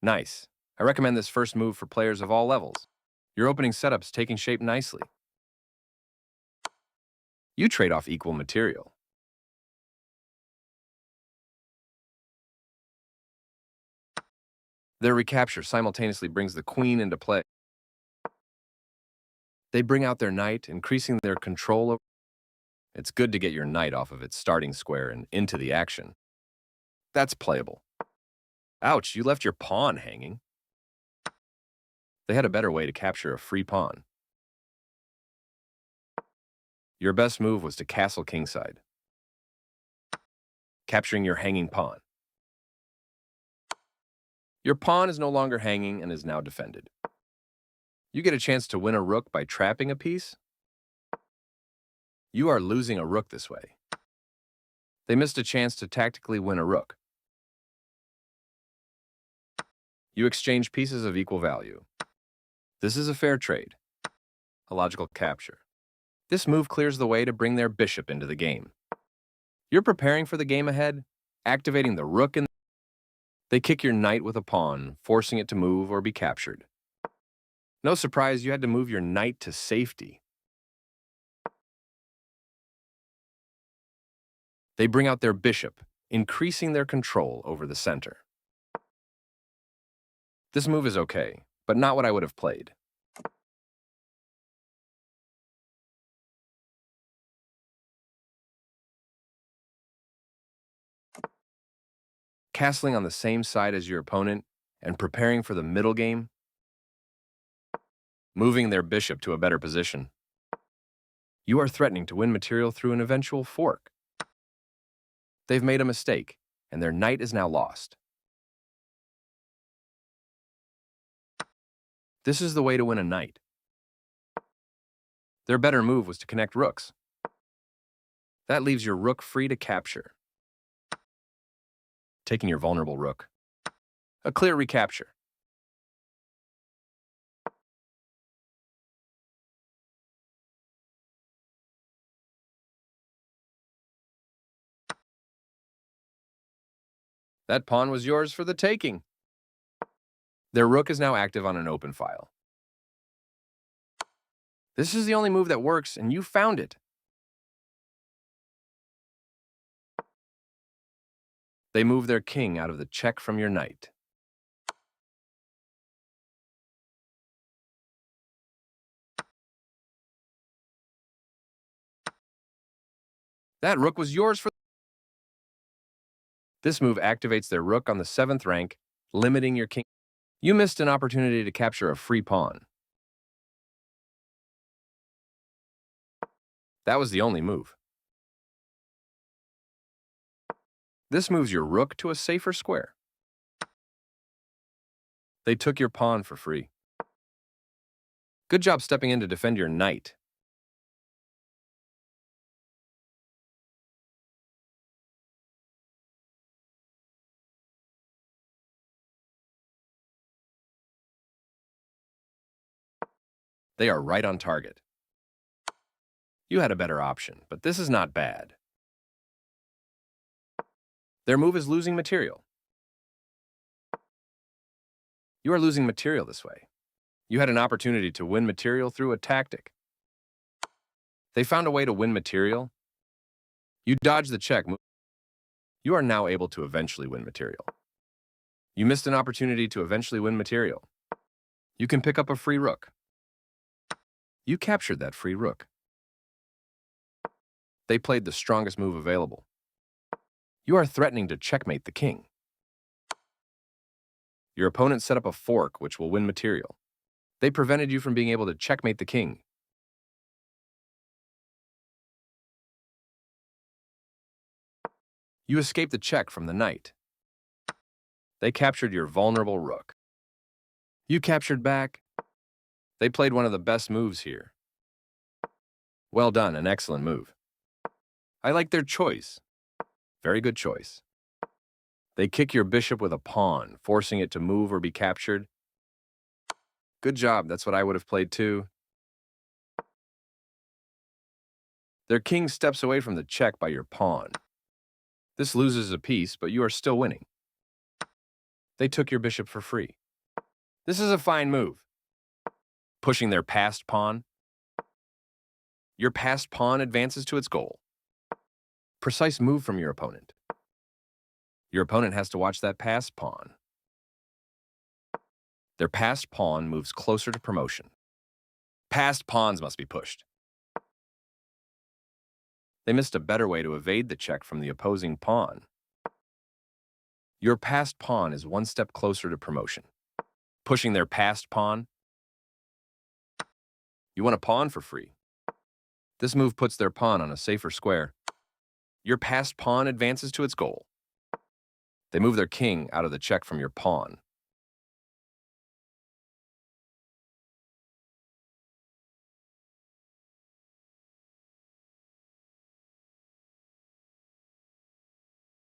Nice. I recommend this first move for players of all levels. Your opening setup's taking shape nicely. You trade off equal material. Their recapture simultaneously brings the queen into play. They bring out their knight, increasing their control over. It's good to get your knight off of its starting square and into the action. That's playable. Ouch, you left your pawn hanging. They had a better way to capture a free pawn. Your best move was to castle kingside, capturing your hanging pawn. Your pawn is no longer hanging and is now defended. You get a chance to win a rook by trapping a piece. You are losing a rook this way. They missed a chance to tactically win a rook. You exchange pieces of equal value. This is a fair trade, a logical capture. This move clears the way to bring their bishop into the game. You're preparing for the game ahead, activating the rook in. They kick your knight with a pawn, forcing it to move or be captured. No surprise you had to move your knight to safety. They bring out their bishop, increasing their control over the center. This move is okay, but not what I would have played. Castling on the same side as your opponent and preparing for the middle game, moving their bishop to a better position. You are threatening to win material through an eventual fork. They've made a mistake, and their knight is now lost. This is the way to win a knight. Their better move was to connect rooks. That leaves your rook free to capture, taking your vulnerable rook. A clear recapture. That pawn was yours for the taking. Their rook is now active on an open file. This is the only move that works, and you found it. They move their king out of the check from your knight. That rook was yours for. This move activates their rook on the 7th rank, limiting your king. You missed an opportunity to capture a free pawn. That was the only move. This moves your rook to a safer square. They took your pawn for free. Good job stepping in to defend your knight. They are right on target. You had a better option, but this is not bad. Their move is losing material. You are losing material this way. You had an opportunity to win material through a tactic. They found a way to win material. You dodged the check. You are now able to eventually win material. You missed an opportunity to eventually win material. You can pick up a free rook. You captured that free rook. They played the strongest move available. You are threatening to checkmate the king. Your opponent set up a fork which will win material. They prevented you from being able to checkmate the king. You escaped the check from the knight. They captured your vulnerable rook. You captured back. They played one of the best moves here. Well done, an excellent move. I like their choice. Very good choice. They kick your bishop with a pawn, forcing it to move or be captured. Good job, that's what I would have played too. Their king steps away from the check by your pawn. This loses a piece, but you are still winning. They took your bishop for free. This is a fine move. Pushing their passed pawn. Your passed pawn advances to its goal. Precise move from your opponent. Your opponent has to watch that passed pawn. Their passed pawn moves closer to promotion. Passed pawns must be pushed. They missed a better way to evade the check from the opposing pawn. Your passed pawn is one step closer to promotion. Pushing their passed pawn. You want a pawn for free. This move puts their pawn on a safer square. Your passed pawn advances to its goal. They move their king out of the check from your pawn.